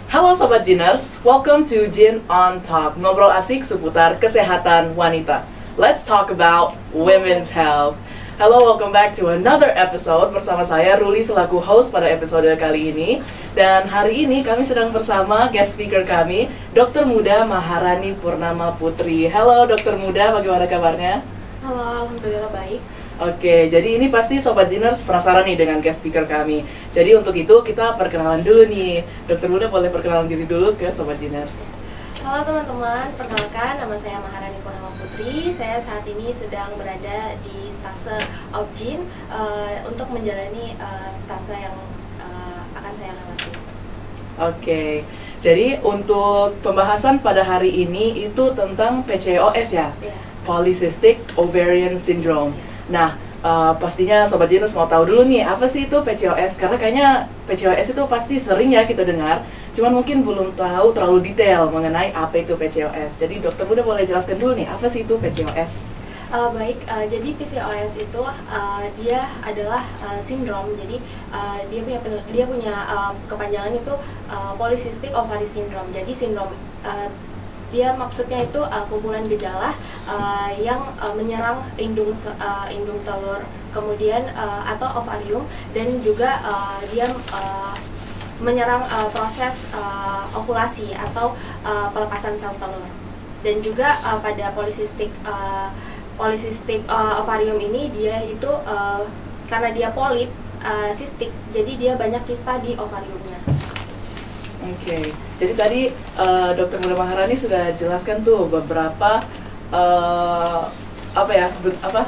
Halo Sobat Jiners, welcome to Jin on Talk, ngobrol asik seputar kesehatan wanita. Let's talk about women's health. Hello, welcome back to another episode bersama saya Ruli selaku host pada episode kali ini. Dan hari ini kami sedang bersama guest speaker kami, Dr. Muda Maharani Purnama Putri. Halo Dr. Muda, bagaimana kabarnya? Halo, alhamdulillah baik. Oke, jadi ini pasti Sobat Jiners penasaran nih dengan guest speaker kami. Jadi untuk itu kita perkenalan dulu nih. Dr. Muda boleh perkenalan diri dulu ke Sobat Jiners. Halo teman-teman, perkenalkan nama saya Maharani Purnama Putri. Saya saat ini sedang berada di stase Obgyn untuk menjalani stase yang akan saya lewati. Oke, jadi untuk pembahasan pada hari ini itu tentang PCOS ya? Ya. Polycystic Ovarian Syndrome. Nah, pastinya Sobat Jiners mau tahu dulu nih, apa sih itu PCOS? Karena kayaknya PCOS itu pasti sering ya kita dengar, cuman mungkin belum tahu terlalu detail mengenai apa itu PCOS. Jadi dokter Muda boleh jelaskan dulu nih, apa sih itu PCOS? Jadi PCOS itu dia adalah sindrom. Jadi dia punya kepanjangan itu Polycystic Ovary Syndrome. Jadi sindrom dia maksudnya itu kumpulan gejala yang menyerang indung telur, kemudian atau ovarium, dan juga dia menyerang proses ovulasi atau pelepasan sel telur. Dan juga pada polycystic ovarium ini dia itu karena dia polip sistik, jadi dia banyak kista di ovariumnya. Oke, jadi tadi Dr. Muda Maharani sudah jelaskan tuh beberapa apa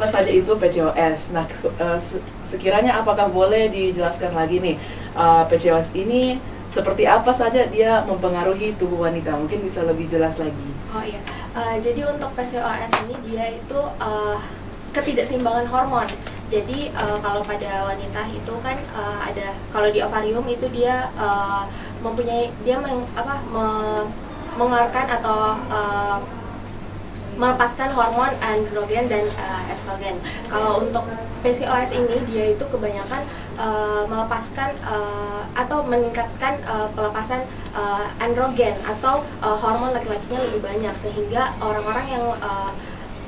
saja itu PCOS. Nah, sekiranya apakah boleh dijelaskan lagi nih, PCOS ini seperti apa saja dia mempengaruhi tubuh wanita? Mungkin bisa lebih jelas lagi. Oh iya, jadi untuk PCOS ini dia itu ketidakseimbangan hormon. Jadi kalau pada wanita itu kan ada, kalau di ovarium itu dia mengeluarkan atau melepaskan hormon androgen dan estrogen. Kalau untuk PCOS ini dia itu kebanyakan melepaskan atau meningkatkan pelepasan androgen atau hormon laki-lakinya lebih banyak, sehingga orang-orang yang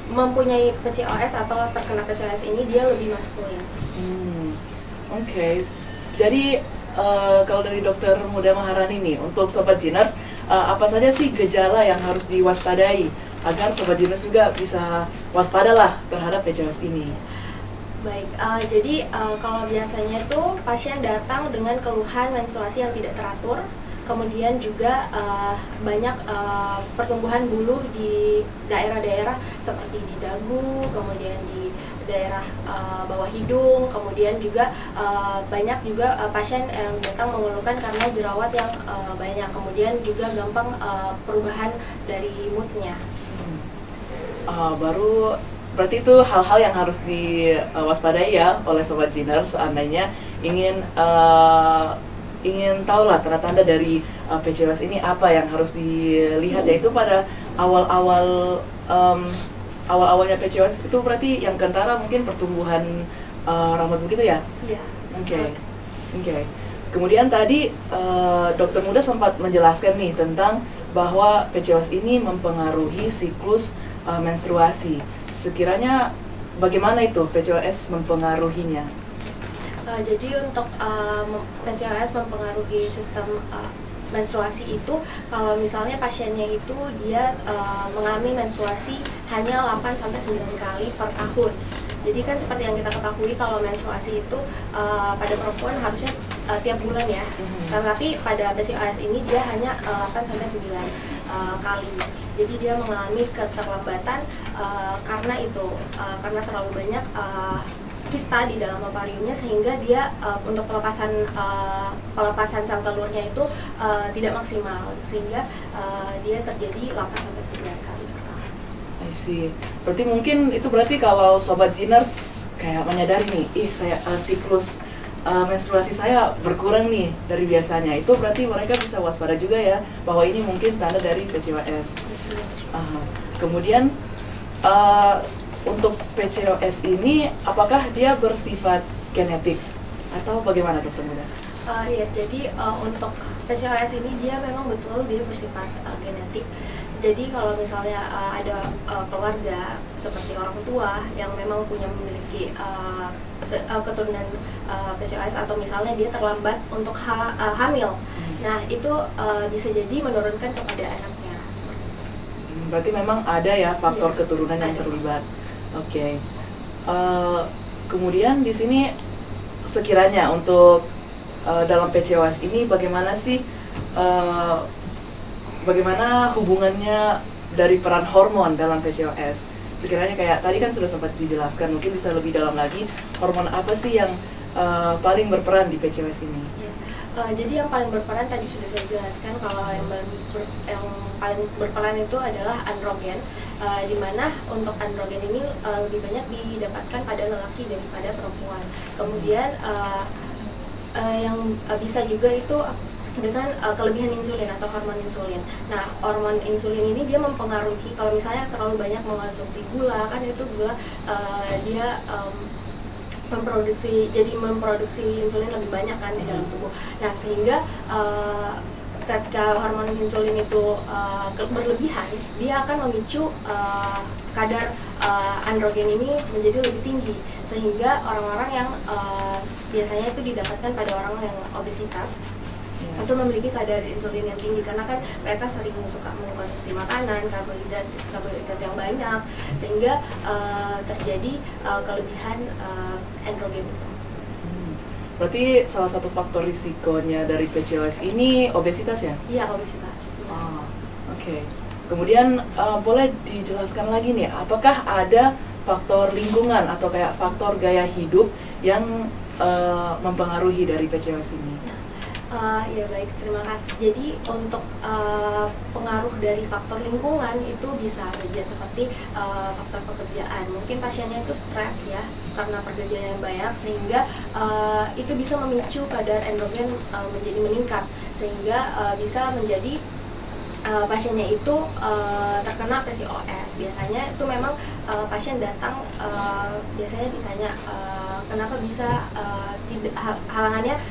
mempunyai PCOS atau terkena PCOS ini dia lebih maskulin. Oke. Jadi kalau dari Dokter Muda Maharani nih, untuk Sobat Jiners, apa saja sih gejala yang harus diwaspadai agar Sobat Jiners juga bisa waspadalah terhadap PCOS ini? Baik, jadi kalau biasanya itu pasien datang dengan keluhan menstruasi yang tidak teratur, kemudian juga banyak pertumbuhan bulu di daerah-daerah seperti di dagu, kemudian di daerah bawah hidung, kemudian juga banyak juga pasien yang datang mengeluhkan karena jerawat yang banyak, kemudian juga gampang perubahan dari moodnya. Berarti itu hal-hal yang harus diwaspadai ya oleh Sobat Jiners seandainya ingin tahu lah tanda-tanda dari PCOS ini apa yang harus dilihat, yaitu pada awalnya PCOS itu berarti yang kentara mungkin pertumbuhan rambut begitu ya? Iya. Oke. Kemudian tadi Dokter Muda sempat menjelaskan nih tentang bahwa PCOS ini mempengaruhi siklus menstruasi. Sekiranya bagaimana itu PCOS mempengaruhinya? Jadi untuk PCOS mempengaruhi sistem menstruasi itu, kalau misalnya pasiennya itu dia mengalami menstruasi hanya 8-9 kali per tahun. Jadi kan seperti yang kita ketahui kalau menstruasi itu pada perempuan harusnya tiap bulan ya. Tapi pada PCOS ini dia hanya 8-9 kali. Jadi dia mengalami keterlambatan karena karena terlalu banyak kista di dalam ovariumnya, sehingga dia untuk pelepasan sel telurnya itu tidak maksimal, sehingga dia terjadi 8-9 kali per tahun. I see. Berarti mungkin itu berarti kalau Sobat Jiners kayak menyadari nih, saya siklus menstruasi saya berkurang nih dari biasanya, itu berarti mereka bisa waspada juga ya bahwa ini mungkin tanda dari PCOS. Kemudian untuk PCOS ini apakah dia bersifat genetik atau bagaimana Dokter Muda? Ya, jadi untuk PCOS ini dia memang betul dia bersifat genetik. Jadi kalau misalnya ada keluarga seperti orang tua yang memang memiliki keturunan PCOS, atau misalnya dia terlambat untuk hamil, nah itu bisa jadi menurunkan kepada anaknya. Berarti memang ada ya faktor Iya, keturunan yang ada. terlibat. Oke. Kemudian di sini sekiranya untuk dalam PCOS ini bagaimana sih bagaimana hubungannya dari peran hormon dalam PCOS? Sekiranya kayak tadi kan sudah sempat dijelaskan, mungkin bisa lebih dalam lagi, hormon apa sih yang paling berperan di PCOS ini? Ya. Jadi yang paling berperan tadi sudah saya jelaskan, kalau yang paling berperan itu adalah androgen, di mana untuk androgen ini lebih banyak didapatkan pada lelaki daripada perempuan. Kemudian yang bisa juga itu dengan kelebihan insulin atau hormon insulin. Nah, hormon insulin ini dia mempengaruhi, kalau misalnya terlalu banyak mengonsumsi gula, kan itu gula dia memproduksi insulin lebih banyak kan di dalam tubuh. Nah, sehingga ketika hormon insulin itu berlebihan, dia akan memicu kadar androgen ini menjadi lebih tinggi, sehingga orang-orang yang biasanya itu didapatkan pada orang yang obesitas itu memiliki kadar insulin yang tinggi, karena kan mereka sering suka mengkonsumsi makanan karbohidrat yang banyak, sehingga terjadi kelebihan androgen itu. Berarti salah satu faktor risikonya dari PCOS ini obesitas ya? Iya, obesitas. Oke. Kemudian boleh dijelaskan lagi nih, apakah ada faktor lingkungan atau kayak faktor gaya hidup yang mempengaruhi dari PCOS ini? Ya baik, terima kasih. Jadi untuk pengaruh dari faktor lingkungan itu bisa saja seperti faktor pekerjaan. Mungkin pasiennya itu stres ya karena pekerjaan yang banyak, sehingga itu bisa memicu kadar androgen menjadi meningkat, sehingga bisa menjadi pasiennya itu terkena PCOS. Biasanya itu memang pasien datang biasanya ditanya kenapa bisa halangannya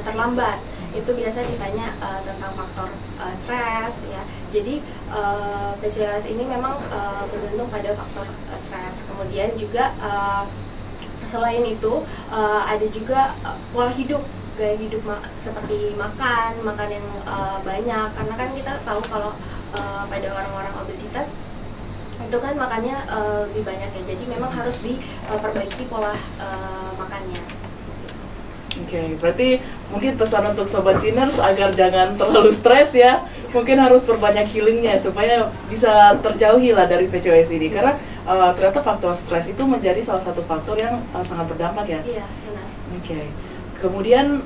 terlambat. Itu biasa ditanya tentang faktor stres ya. Jadi PCOS ini memang bergantung pada faktor stres. Kemudian juga selain itu ada juga pola hidup, gaya hidup seperti makan yang banyak, karena kan kita tahu kalau pada orang-orang obesitas itu kan makannya lebih banyak ya, jadi memang harus diperbaiki pola makannya. Oke, berarti mungkin pesan untuk Sobat Geners agar jangan terlalu stres ya, mungkin harus perbanyak healingnya supaya bisa terjauhi lah dari PCOS ini, karena ternyata faktor stres itu menjadi salah satu faktor yang sangat berdampak ya. Iya, benar. Oke. Kemudian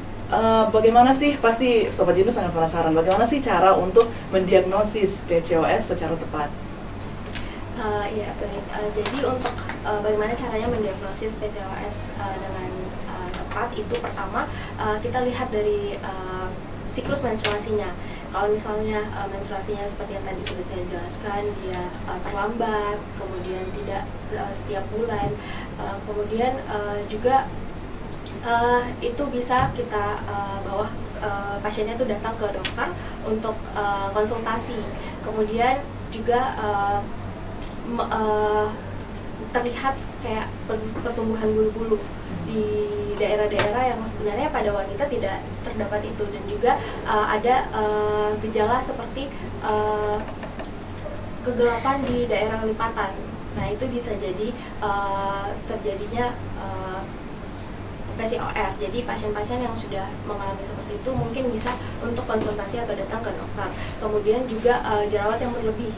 bagaimana sih, pasti Sobat Geners sangat penasaran, bagaimana sih cara untuk mendiagnosis PCOS secara tepat? Ya baik, jadi untuk bagaimana caranya mendiagnosis PCOS dengan tepat, itu pertama kita lihat dari siklus menstruasinya. Kalau misalnya menstruasinya seperti yang tadi sudah saya jelaskan, dia terlambat, kemudian tidak setiap bulan, kemudian juga itu bisa kita bawa pasiennya itu datang ke dokter untuk konsultasi. Kemudian juga terlihat kayak pertumbuhan bulu-bulu di daerah-daerah yang sebenarnya pada wanita tidak terdapat itu, dan juga ada gejala seperti kegelapan di daerah lipatan. Nah, itu bisa jadi terjadinya PCOS. Jadi pasien-pasien yang sudah mengalami seperti itu mungkin bisa untuk konsultasi atau datang ke dokter. Kemudian juga jerawat yang berlebih,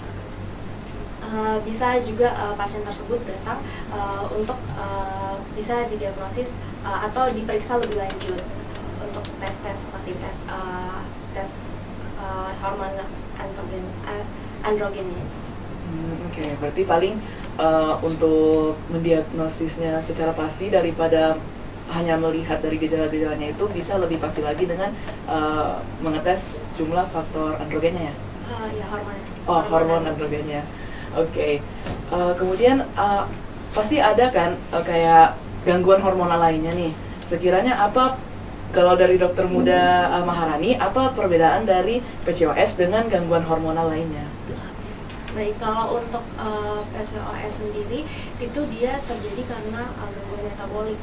bisa juga pasien tersebut datang untuk bisa didiagnosis atau diperiksa lebih lanjut untuk tes-tes seperti tes hormon androgen. Oke, berarti paling untuk mendiagnosisnya secara pasti daripada hanya melihat dari gejala-gejalanya itu, bisa lebih pasti lagi dengan mengetes jumlah faktor androgennya ya? Ya, hormon. Hormon androgennya. Oke. Kemudian pasti ada kan kayak gangguan hormonal lainnya nih. Sekiranya apa kalau dari dokter muda Maharani, apa perbedaan dari PCOS dengan gangguan hormonal lainnya? Baik, kalau untuk PCOS sendiri itu dia terjadi karena gangguan metabolik.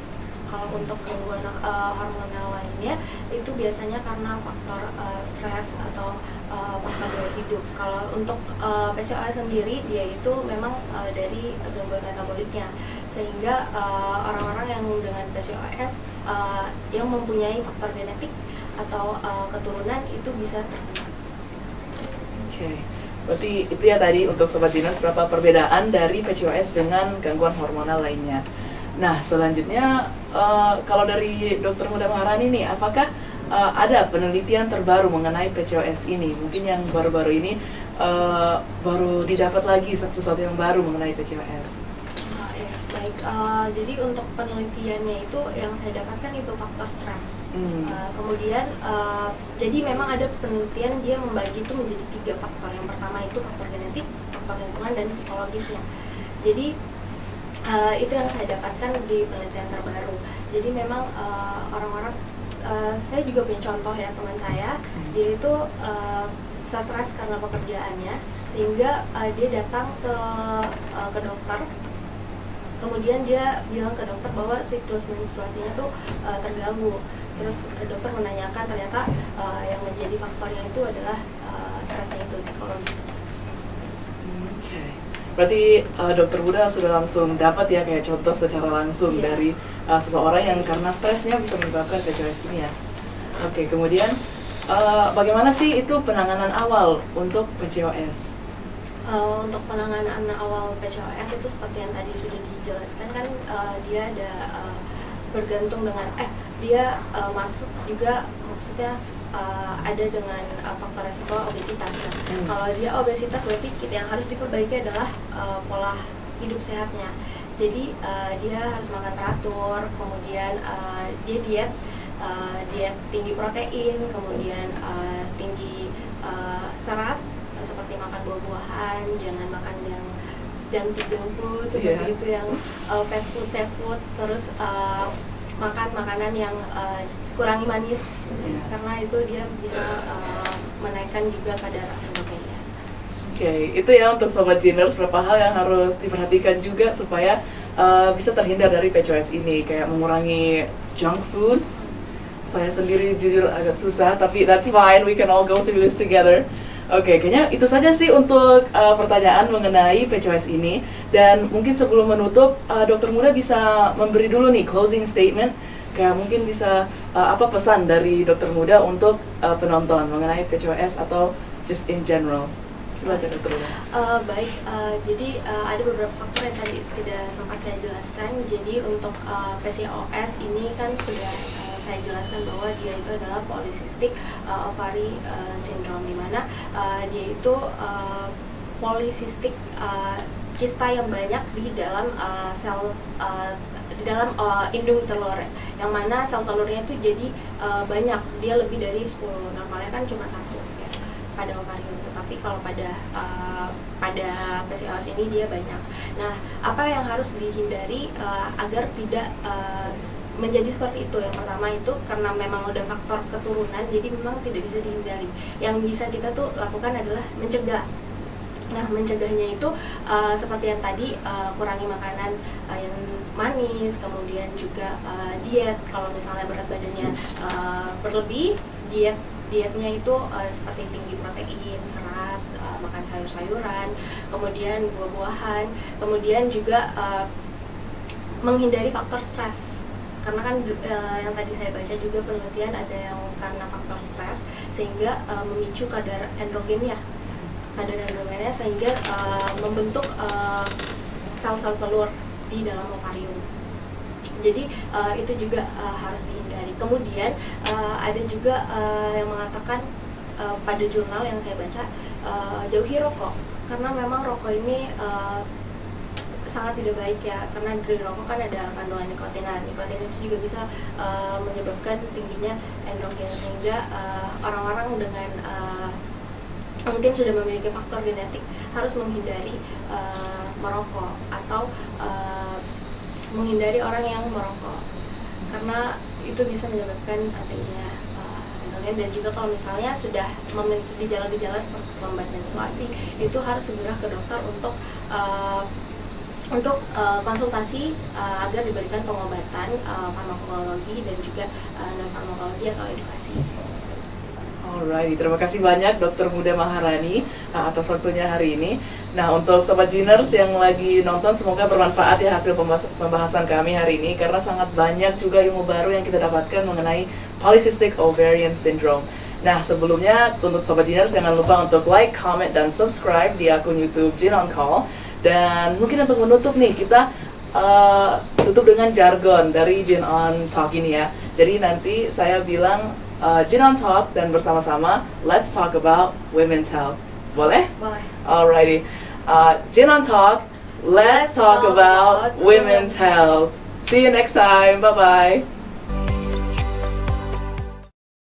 Kalau untuk gangguan hormonal lainnya itu biasanya karena faktor stres atau faktor gaya hidup. Kalau untuk PCOS sendiri dia itu memang dari gangguan metaboliknya, sehingga orang-orang yang dengan PCOS yang mempunyai faktor genetik atau keturunan itu bisa terkena. Oke. Berarti itu ya tadi untuk Sobat Dinas berapa perbedaan dari PCOS dengan gangguan hormonal lainnya. Nah, selanjutnya kalau dari dokter muda Maharani nih, apakah ada penelitian terbaru mengenai PCOS ini? Mungkin yang baru-baru ini baru didapat lagi sesuatu yang baru mengenai PCOS. Ya, baik. Jadi untuk penelitiannya itu yang saya dapatkan itu faktor stres. Kemudian jadi memang ada penelitian dia membagi itu menjadi 3 faktor. Yang pertama itu faktor genetik, faktor lingkungan, dan psikologisnya. Jadi itu yang saya dapatkan di penelitian terbaru. Jadi memang orang-orang, saya juga punya contoh ya, teman saya, dia itu stres karena pekerjaannya, sehingga dia datang ke dokter. Kemudian dia bilang ke dokter bahwa siklus menstruasinya tuh terganggu. Terus dokter menanyakan, ternyata yang menjadi faktornya itu adalah stresnya itu, psikologis. Berarti dokter muda sudah langsung dapat ya kayak contoh secara langsung dari seseorang yang karena stresnya bisa menyebabkan PCOS ini ya. Oke, kemudian bagaimana sih itu penanganan awal untuk PCOS? Untuk penanganan awal PCOS itu seperti yang tadi sudah dijelaskan kan, dia ada bergantung dengan dia masuk juga, maksudnya ada dengan faktor resiko obesitas. Kalau dia obesitas berarti yang harus diperbaiki adalah pola hidup sehatnya. Jadi dia harus makan teratur, kemudian dia diet tinggi protein, kemudian tinggi serat, seperti makan buah-buahan, jangan makan yang junk food seperti itu, yang fast food, terus makan makanan yang kurangi manis, karena itu dia bisa menaikkan juga kadar endokrinnya. Oke, itu ya untuk Sobat Geners beberapa hal yang harus diperhatikan juga supaya bisa terhindar dari PCOS ini, kayak mengurangi junk food. Saya sendiri jujur agak susah, tapi that's fine, we can all go through this together. Oke, kayaknya itu saja sih untuk pertanyaan mengenai PCOS ini. Dan mungkin sebelum menutup, dokter muda bisa memberi dulu nih closing statement. Kayak mungkin bisa apa pesan dari dokter muda untuk penonton mengenai PCOS atau just in general. Silakan dokter muda. Baik, jadi ada beberapa faktor yang tadi tidak sempat saya jelaskan. Jadi untuk PCOS ini kan sudah saya jelaskan bahwa dia itu adalah polycystic ovary syndrome, di mana dia itu polycystic kista yang banyak di dalam sel di dalam indung telur, yang mana sel telurnya itu jadi banyak, dia lebih dari 10. Normalnya kan cuma 1 ya pada ovarium, tetapi kalau pada PCOS ini dia banyak. Nah, apa yang harus dihindari agar tidak menjadi seperti itu? Yang pertama itu karena memang udah faktor keturunan, jadi memang tidak bisa dihindari. Yang bisa kita tuh lakukan adalah mencegah. Nah, mencegahnya itu seperti yang tadi, kurangi makanan yang manis, kemudian juga diet. Kalau misalnya berat badannya berlebih, dietnya itu seperti tinggi protein, serat, makan sayur-sayuran, kemudian buah-buahan, kemudian juga menghindari faktor stres. Karena kan yang tadi saya baca juga penelitian ada yang karena faktor stres sehingga memicu kadar endrogennya, sehingga membentuk sel-sel telur di dalam ovarium. Jadi itu juga harus dihindari. Kemudian ada juga yang mengatakan pada jurnal yang saya baca, jauhi rokok, karena memang rokok ini sangat tidak baik ya, karena dari rokok kan ada kandungan nikotin. Nah, nikotin itu juga bisa menyebabkan tingginya endrogen, sehingga orang-orang dengan mungkin sudah memiliki faktor genetik harus menghindari merokok atau menghindari orang yang merokok, karena itu bisa menyebabkan adanya kandungan. Dan juga kalau misalnya sudah memiliki gejala-gejala seperti terlambat menstruasi, itu harus segera ke dokter untuk konsultasi agar diberikan pengobatan farmakologi dan juga non farmakologi atau edukasi. Alright, terima kasih banyak Dr. Muda Maharani atas waktunya hari ini. Nah, untuk Sobat Geners yang lagi nonton, semoga bermanfaat ya hasil pembahasan kami hari ini, karena sangat banyak juga ilmu baru yang kita dapatkan mengenai Polycystic Ovarian Syndrome. Nah, sebelumnya untuk Sobat Geners jangan lupa untuk like, comment, dan subscribe di akun YouTube Gin on Call. Dan mungkin untuk menutup nih, kita tutup dengan jargon dari Gin on Talk ini ya. Jadi nanti saya bilang Gin on Talk dan bersama-sama let's talk about women's health. Boleh? Boleh. Alrighty. Gin on Talk, let's talk about women's health. See you next time. Bye-bye.